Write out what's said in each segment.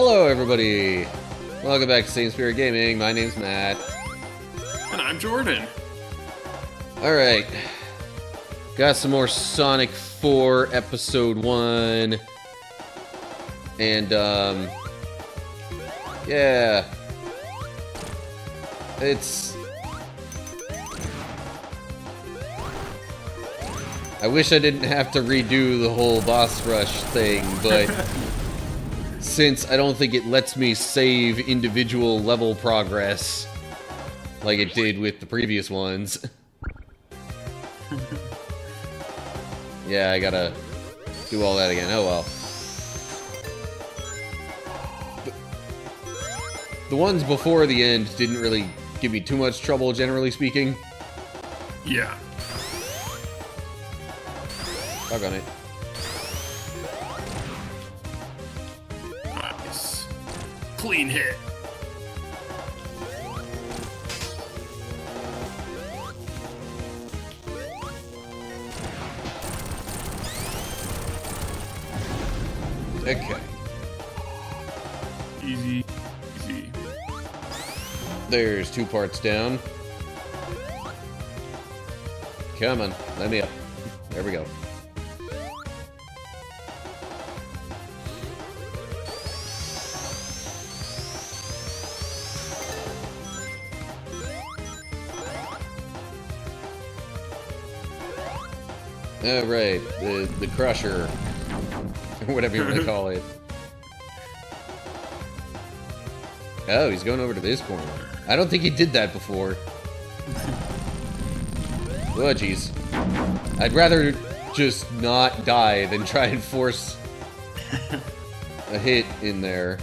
Hello, everybody! Welcome back to Same Spirit Gaming. My name's Matt. And I'm Jordan. Alright. Got some more Sonic 4 Episode 1. And, yeah. I wish I didn't have to redo the whole boss rush thing, but since I don't think it lets me save individual level progress like it did with the previous ones. Yeah, I gotta do all that again. Oh well. The ones before the end didn't really give me too much trouble, generally speaking. Yeah. Fuck on it. Nice. Clean hit. Okay. Easy. Easy. There's 2 parts down. Come on, let me up. There we go. Alright, the Crusher, or whatever you want to call it. Oh, he's going over to this corner. I don't think he did that before. Oh, jeez. I'd rather just not die than try and force a hit in there.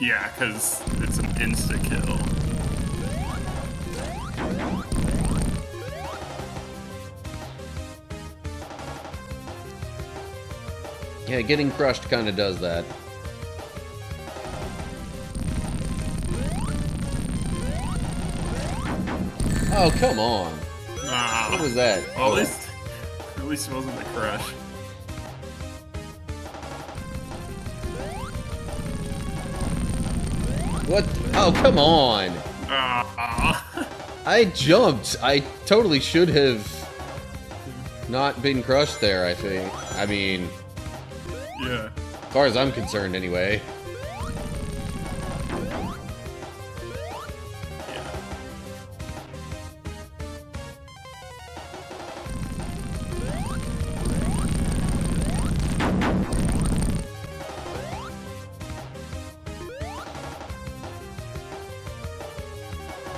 Yeah, because it's an insta-kill. Yeah, getting crushed kind of does that. Oh, come on. Ah. What was that? Well, at least it wasn't the crush. What? Oh, come on. Ah. I jumped. I totally should have not been crushed there, I think. I mean, Yeah. as far as I'm concerned, anyway. Yeah.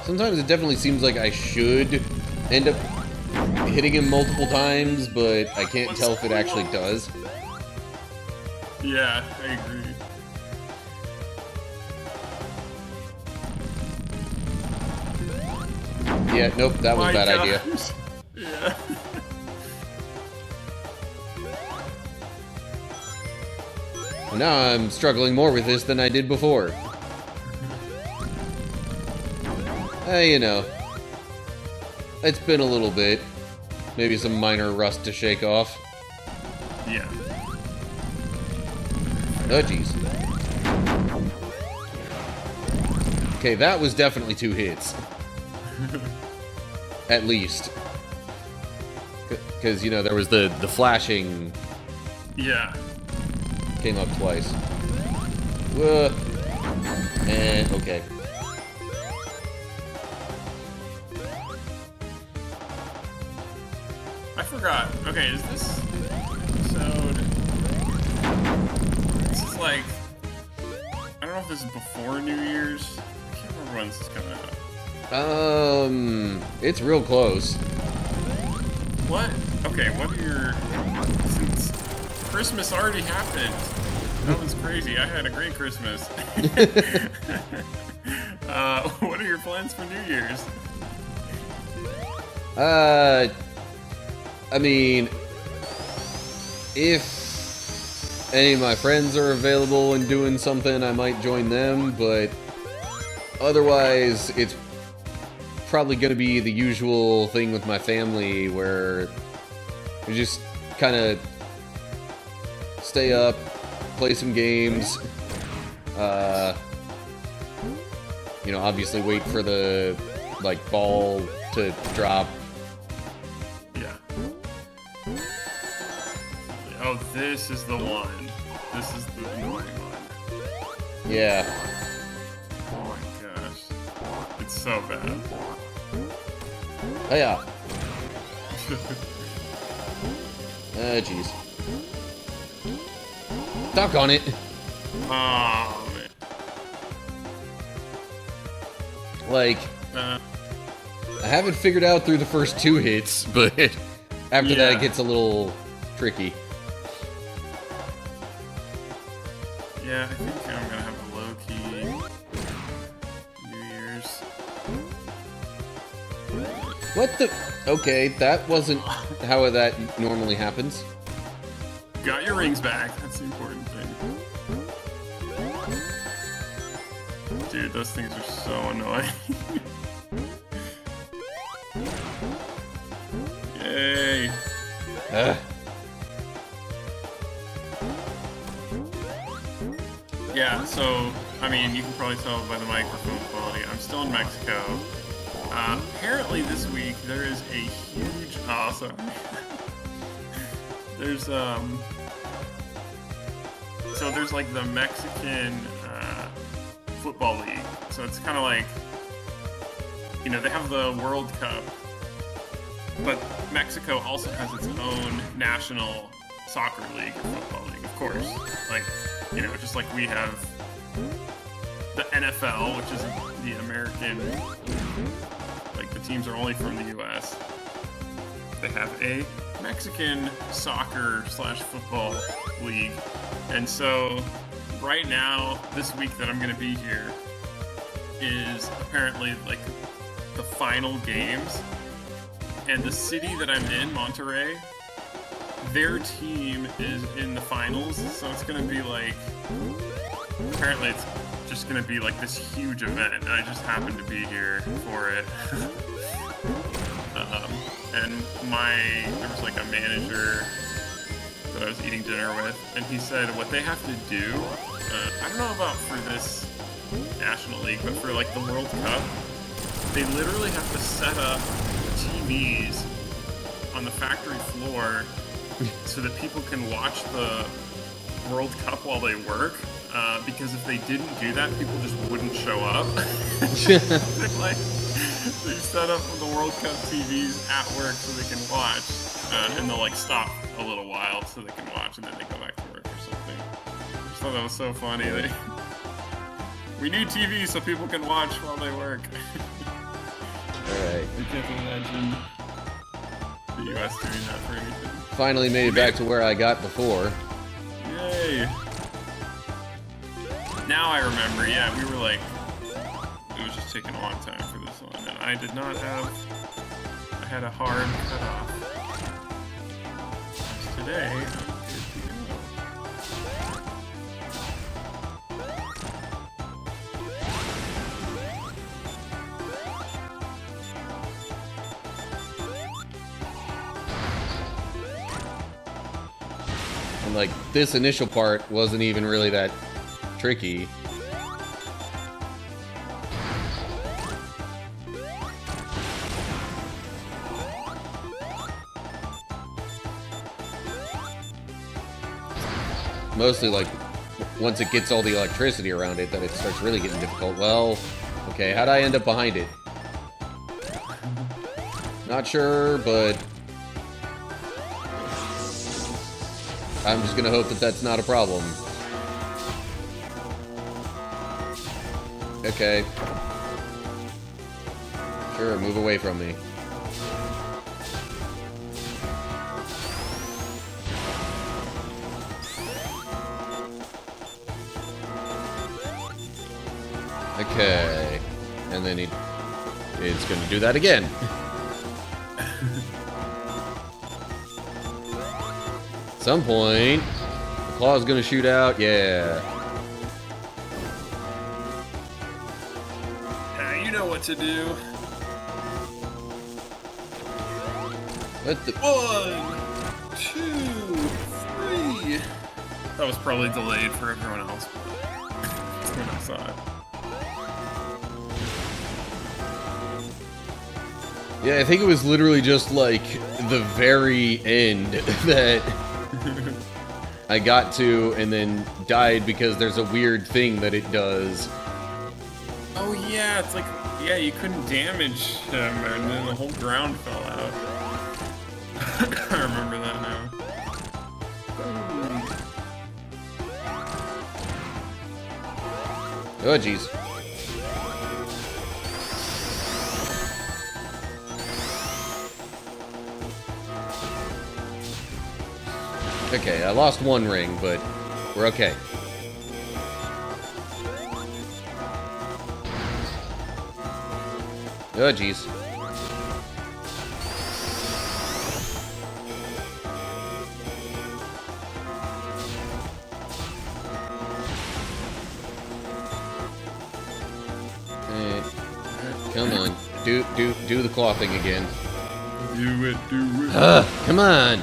Sometimes it definitely seems like I should end up hitting him multiple times, but I can't tell if it actually does. Yeah, I agree. Yeah, nope, that was a bad idea. Yeah. Now I'm struggling more with this than I did before. You know. It's been a little bit. Maybe some minor rust to shake off. Yeah. Oh, jeez. Okay, that was definitely 2 hits. At least. Because, you know, there was the flashing Yeah. came up twice. And, okay. I forgot. Okay, is this episode... This is like... I don't know if this is before New Year's. I can't remember when this is coming out. It's real close. What? Okay, what are your... Since Christmas already happened. That was crazy. I had a great Christmas. What are your plans for New Year's? I mean, if any of my friends are available and doing something, I might join them, but otherwise, it's probably going to be the usual thing with my family where we just kind of stay up, play some games. You know, obviously wait for the, like, ball to drop. Yeah. Oh, this is the one. This is the annoying one. Yeah. Oh my gosh. It's so bad. Oh, yeah. Jeez. Duck on it. Oh, man. Like, I haven't figured out through the first 2 hits, but after that it gets a little tricky. Yeah, I think I'm gonna have a low-key New Year's. What the? Okay, that wasn't how that normally happens. Got your rings back. That's the important thing. Dude, those things are so annoying. Yay. Yeah, so, I mean, you can probably tell by the microphone quality, I'm still in Mexico. Apparently this week there is a huge, sorry. There's, so there's like the Mexican, football league. So it's kind of like, you know, they have the World Cup, but Mexico also has its own national soccer league or football league, of course. Like, you know, just like we have the NFL, which is the American, like the teams are only from the US. They have a Mexican soccer / football league. And so right now, this week that I'm going to be here is apparently like the final games. And the city that I'm in, Monterrey, their team is in the finals. So it's going to be like, apparently it's just going to be like this huge event. And I just happened to be here for it. And there was like a manager that I was eating dinner with, and he said what they have to do, I don't know about for this National League, but for like the World Cup, they literally have to set up TVs on the factory floor so that people can watch the World Cup while they work, because if they didn't do that, people just wouldn't show up. Like, they set up the World Cup TVs at work so they can watch, and they'll like stop a little while so they can watch, and then they go back to work or something. I just thought that was so funny. We need TV so people can watch while they work. Alright. I can't imagine the US doing that for anything. Finally made it back to where I got before. Yay! Now I remember, yeah, we were like, it was just taking a long time for this one, and I did not have, I had a hard cutoff. Today, I'm good to And like, this initial part wasn't even really that tricky. Mostly like, once it gets all the electricity around it, that it starts really getting difficult. Well, okay, how'd I end up behind it? Not sure, but I'm just gonna hope that that's not a problem. Okay. Sure, move away from me. Okay. And then it's gonna do that again. At some point, the claw's gonna shoot out. Yeah. you know what to do. What the? 1, 2, 3. That was probably delayed for everyone else. That's when I saw it. Yeah, I think it was literally just like the very end that I got to and then died because there's a weird thing that it does. Oh yeah, it's like, yeah, you couldn't damage him and then the whole ground fell out. I remember that now. Oh, jeez. Okay, I lost one ring, but we're okay. Oh, jeez. Come on, do the claw thing again. Do it. Come on.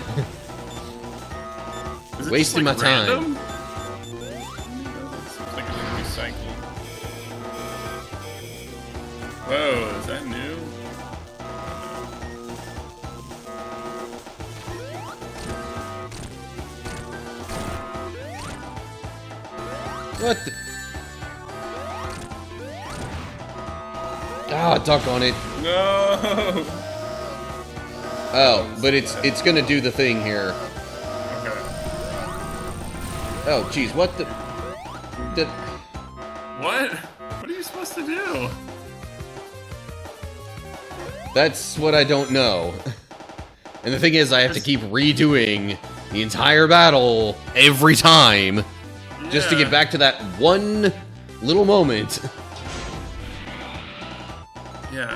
Is it Wasting just, like, my time. random? Seems like it should be cycled. Whoa, is that new? What the? Ah, duck on it. No! Oh, but it's gonna do the thing here. Okay. Oh, jeez, what the? What? What are you supposed to do? That's what I don't know. And the thing is, I have to keep redoing the entire battle every time just to get back to that one little moment. Yeah,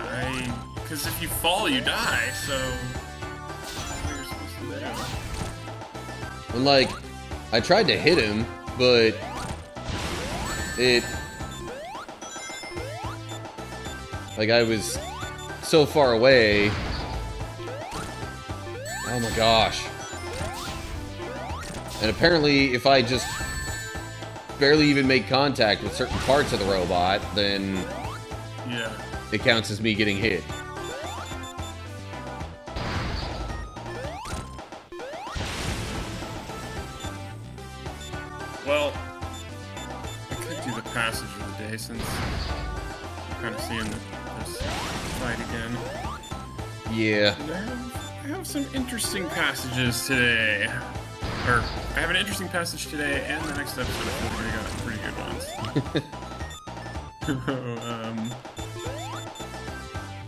because if you fall, you die, so... What are you supposed to do? And like, I tried to hit him, but it... Like, I was so far away. Oh my gosh. And apparently, if I just barely even make contact with certain parts of the robot, then Yeah. it counts as me getting hit. Well, I could do the passage of the day since I'm kind of seeing this fight again. Yeah. And I have some interesting passages today. Or, I have an interesting passage today, and the next episode I think we got pretty good ones.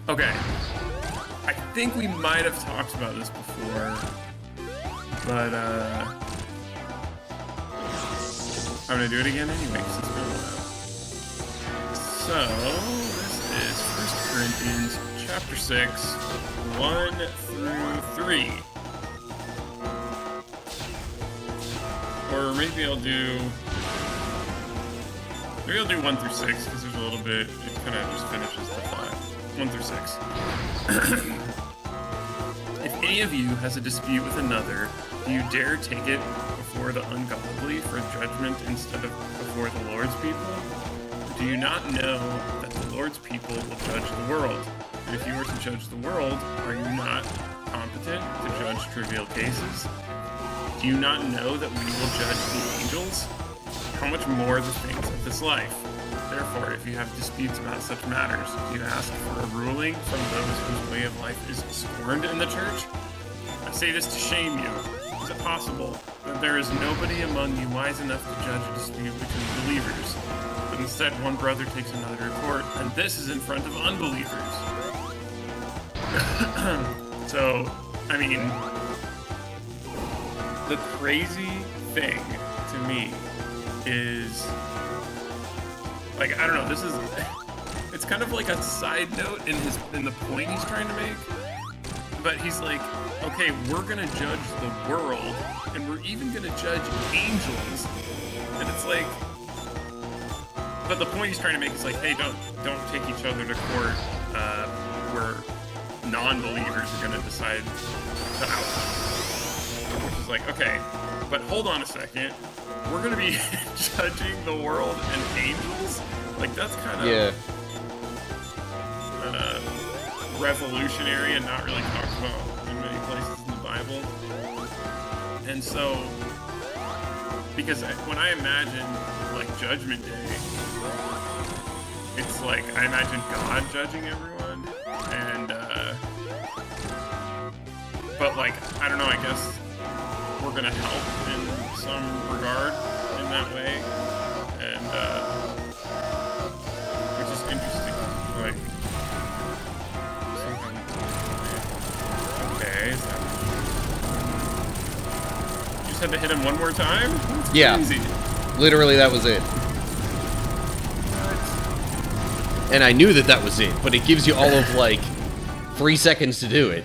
Okay. I think we might have talked about this before, but I'm gonna do it again anyway, because it's been a while. So, this is 1 Corinthians chapter 6, 1 through 3. Or maybe I'll do 1 through 6, because there's a little bit, it kind of just finishes the plot. 1 through 6. If any of you has a dispute with another, do you dare take it before the ungodly for judgment instead of before the Lord's people? Do you not know that the Lord's people will judge the world? And if you were to judge the world, are you not competent to judge trivial cases? Do you not know that we will judge the angels? How much more the things of this life? Therefore, if you have disputes about such matters, do you ask for a ruling from those whose way of life is scorned in the church? I say this to shame you. Is it possible that there is nobody among you wise enough to judge a dispute between believers? But instead, one brother takes another to court, and this is in front of unbelievers. So, I mean, the crazy thing to me is, like, I don't know, this is, it's kind of like a side note in the point he's trying to make, but he's like, okay, we're gonna judge the world, and we're even gonna judge angels, and it's like, but the point he's trying to make is like, hey, don't take each other to court, where non-believers are gonna decide the outcome, which is like, okay, but hold on a second. We're gonna be judging the world and angels? Like, that's kind of revolutionary and not really talked about in many places in the Bible. And so, because when I imagine, like, Judgment Day, it's like, I imagine God judging everyone, and, but, like, I don't know, I guess we're gonna help in some regard in that way, and, which is interesting, like, okay, is that... You just had to hit him one more time? That's crazy. Literally that was it. And I knew that was it, but it gives you all of, like, 3 seconds to do it.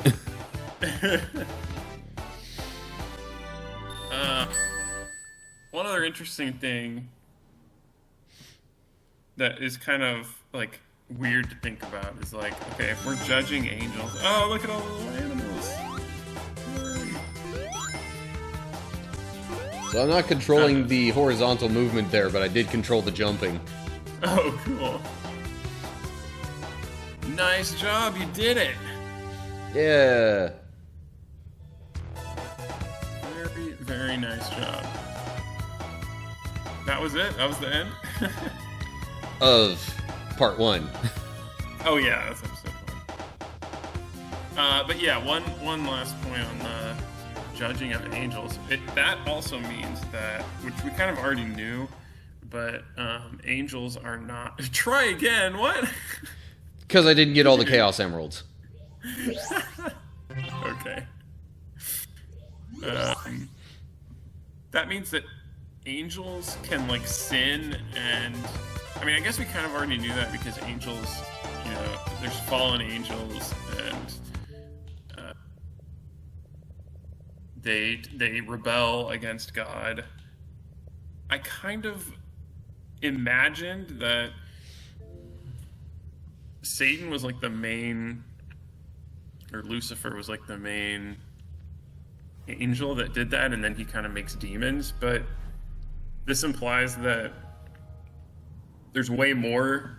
One other interesting thing that is kind of, like, weird to think about is, like, okay, if we're judging angels... Oh, look at all the little animals! So I'm not controlling the horizontal movement there, but I did control the jumping. Oh, cool. Nice job, you did it! Yeah. Very, very nice job. That was it? That was the end? Of part 1. Oh yeah, that's episode 1. But yeah, one last point on the judging of angels. That also means that, which we kind of already knew, but angels are not... Try again, what? Because I didn't get all the Chaos Emeralds. Okay. That means that angels can, like, sin, and... I mean, I guess we kind of already knew that because angels, you know, there's fallen angels, and they rebel against God. I kind of imagined that Satan was, like, the main, or Lucifer was, like, the main angel that did that, and then he kind of makes demons, but this implies that there's way more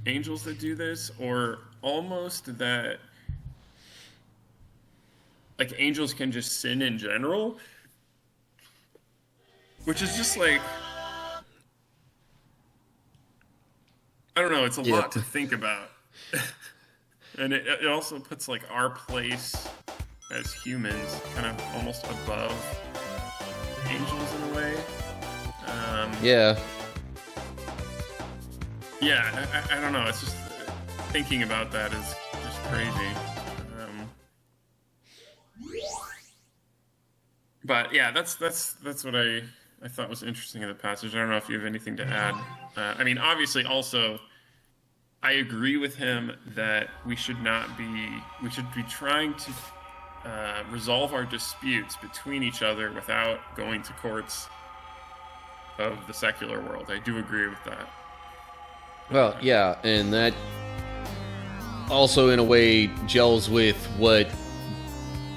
angels that do this, or almost that, like, angels can just sin in general, which is just, like, I don't know, it's a lot to think about. And it also puts, like, our place as humans kind of almost above angels in a way. Yeah. Yeah, I don't know. It's just thinking about that is just crazy. But yeah, that's what I thought was interesting in the passage. I don't know if you have anything to add. I mean, obviously, also, I agree with him that we should be trying to resolve our disputes between each other without going to courts of the secular world. I do agree with that. Well, yeah, and that also in a way gels with what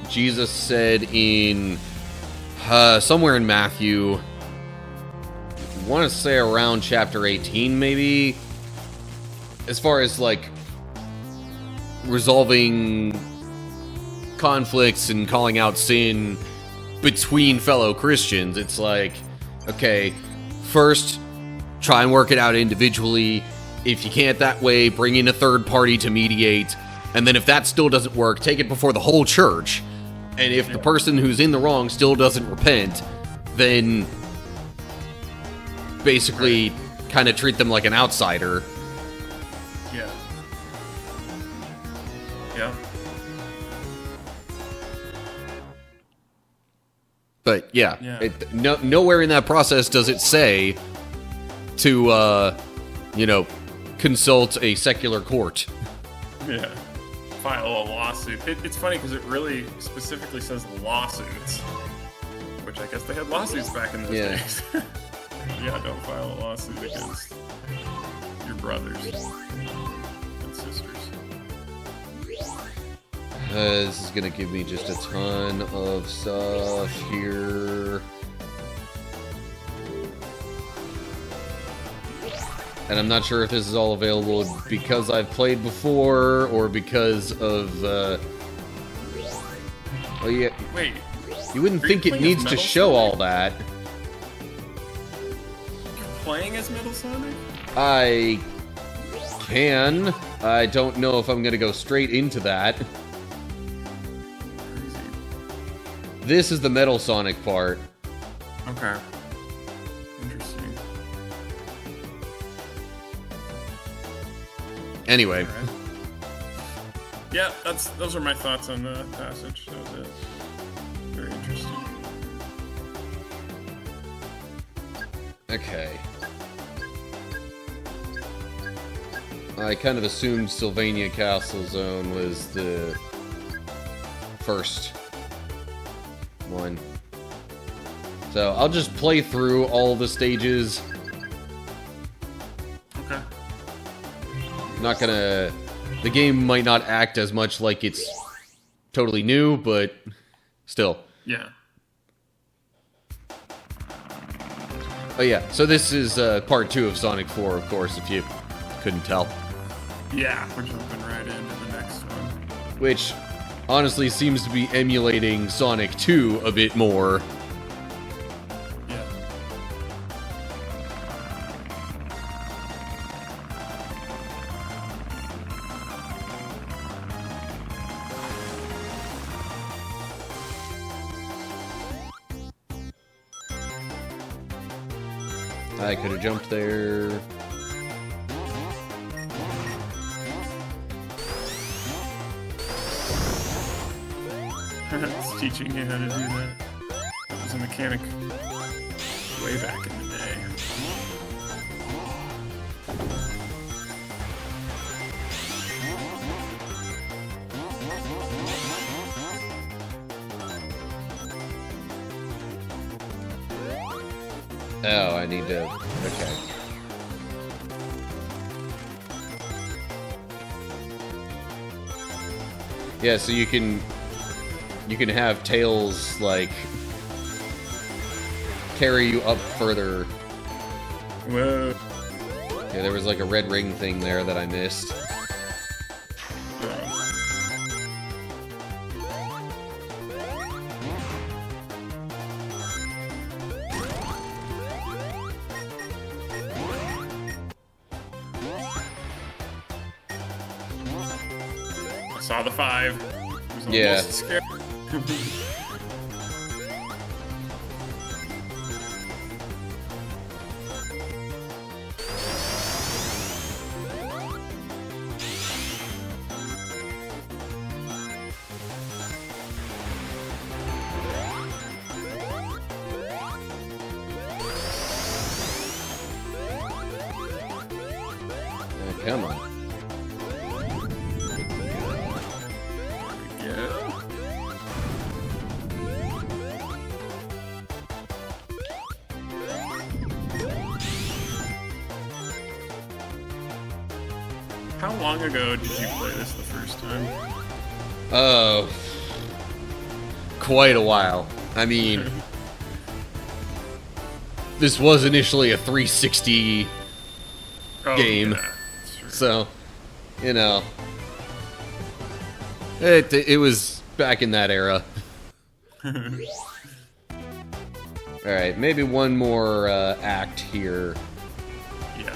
Jesus said in somewhere in Matthew, I want to say around chapter 18 maybe, as far as, like, resolving conflicts and calling out sin between fellow Christians. It's like, okay, first try and work it out individually. If you can't that way, bring in a third party to mediate. And then if that still doesn't work, take it before the whole church. And if the person who's in the wrong still doesn't repent, then basically kind of treat them like an outsider. Yeah. Yeah. But yeah. Nowhere in that process does it say to, consult a secular court. Yeah. File a lawsuit. It's funny because it really specifically says lawsuits, which I guess they had lawsuits back in those days. Yeah, don't file a lawsuit against your brothers and sisters. This is gonna give me just a ton of stuff here. And I'm not sure if this is all available because I've played before or because of, oh yeah. Wait. You wouldn't think it playing needs as to Metal show Sonic? all that. You're playing as Metal Sonic? I can. I don't know if I'm gonna go straight into that. Crazy. This is the Metal Sonic part. Okay. Interesting. Anyway. Alright. Yeah, those are my thoughts on the passage. That was it. Very interesting. Okay. I kind of assumed Sylvania Castle Zone was the first one. So I'll just play through all the stages. Okay. Not gonna... The game might not act as much like it's totally new, but still. Yeah. Oh yeah, so this is part 2 of Sonic 4, of course, if you couldn't tell. Yeah, we're jumping right into the next one. Which, honestly, seems to be emulating Sonic 2 a bit more. Yeah. I could have jumped there. It's teaching you how to do that. That was a mechanic way back in the day. Oh, I need to... Okay. Yeah, so you can have Tails, like, carry you up further. Whoa. Yeah, there was like a red ring thing there that I missed. I saw the 5. It was Yeah. almost scary. Come on. Yeah. How long ago did you play this the first time? Quite a while. I mean, this was initially a 360 game. Yeah, that's true. So, you know, it was back in that era. Alright, maybe one more act here. Yeah.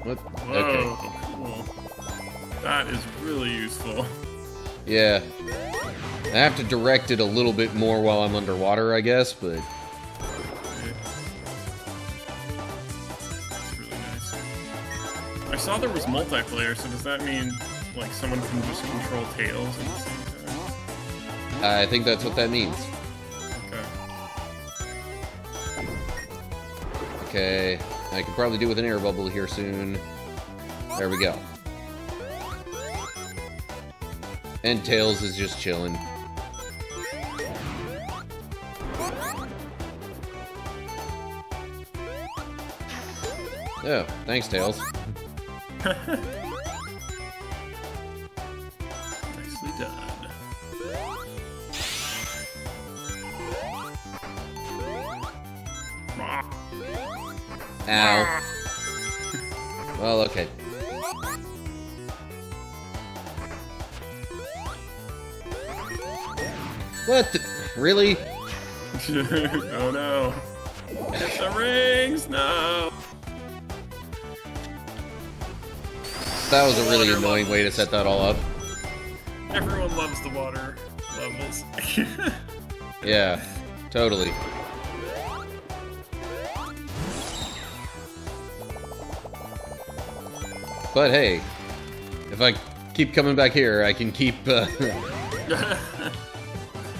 What? Whoa, Okay. cool. That is really useful. Yeah. I have to direct it a little bit more while I'm underwater, I guess, but... It's really nice. I saw there was multiplayer, so does that mean, like, someone can just control Tails at the same time? I think that's what that means. Okay. Okay, I could probably do with an air bubble here soon. There we go. And Tails is just chilling. Oh, thanks, Tails. Nicely done. Ow. Well, okay. What the? Really? Oh no. Hit the rings! No! That was a really annoying way to set that all up. Everyone loves the water levels. Yeah, totally. But hey, if I keep coming back here, I can keep, you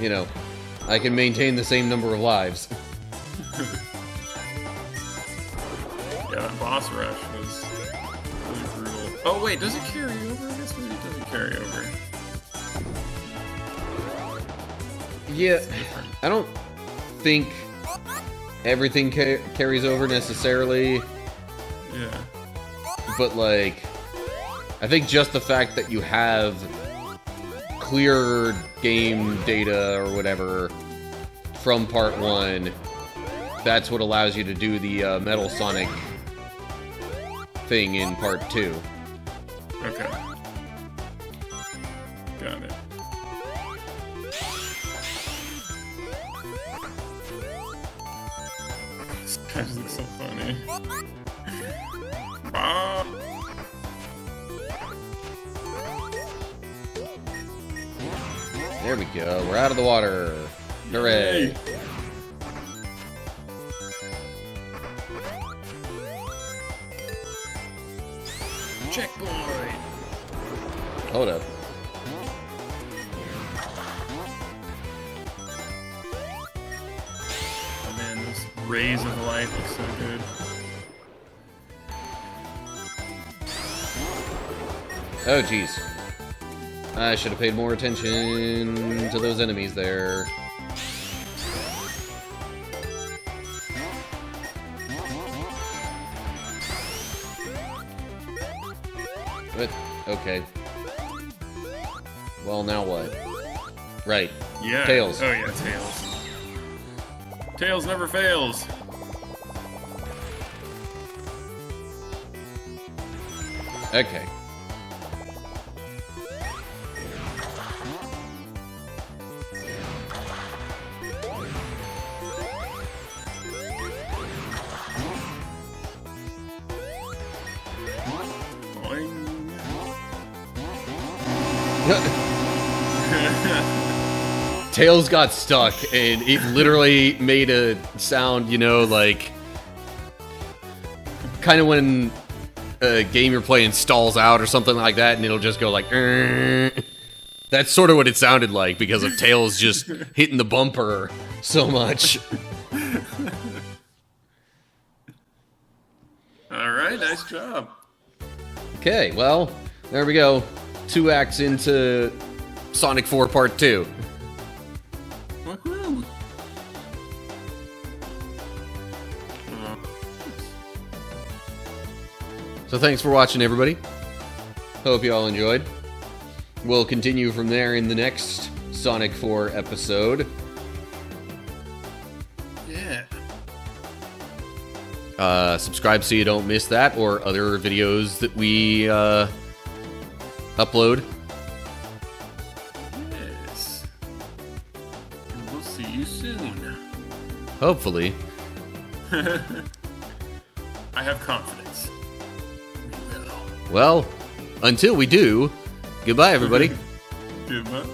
know, I can maintain the same number of lives. Yeah, that boss rush was really brutal. Oh wait, does it carry over? I guess maybe it doesn't carry over. Yeah, I don't think everything carries over necessarily. Yeah. But, like, I think just the fact that you have clear game data or whatever from part 1, that's what allows you to do the Metal Sonic thing in part 2. Okay. Got it. This guys look so funny. Ah. There we go. We're out of the water. Hooray. Yay. Checkpoint. Hold up. Oh man, those rays of light look so good. Oh, jeez. I should have paid more attention to those enemies there. But, okay. Well, now what? Right. Yeah. Tails. Oh yeah, Tails. Tails never fails. Okay. Tails got stuck, and it literally made a sound, you know, like... kind of when a game you're playing stalls out or something like that, and it'll just go like... That's sort of what it sounded like, because of Tails just hitting the bumper so much. Alright, nice job. Okay, well, there we go. 2 acts into Sonic 4 Part 2. Woohoo! So thanks for watching, everybody. Hope you all enjoyed. We'll continue from there in the next Sonic 4 episode. Yeah. Subscribe so you don't miss that or other videos that we upload. Yes. And we'll see you soon. Hopefully. I have confidence. We will. Well, until we do, goodbye, everybody. Goodbye.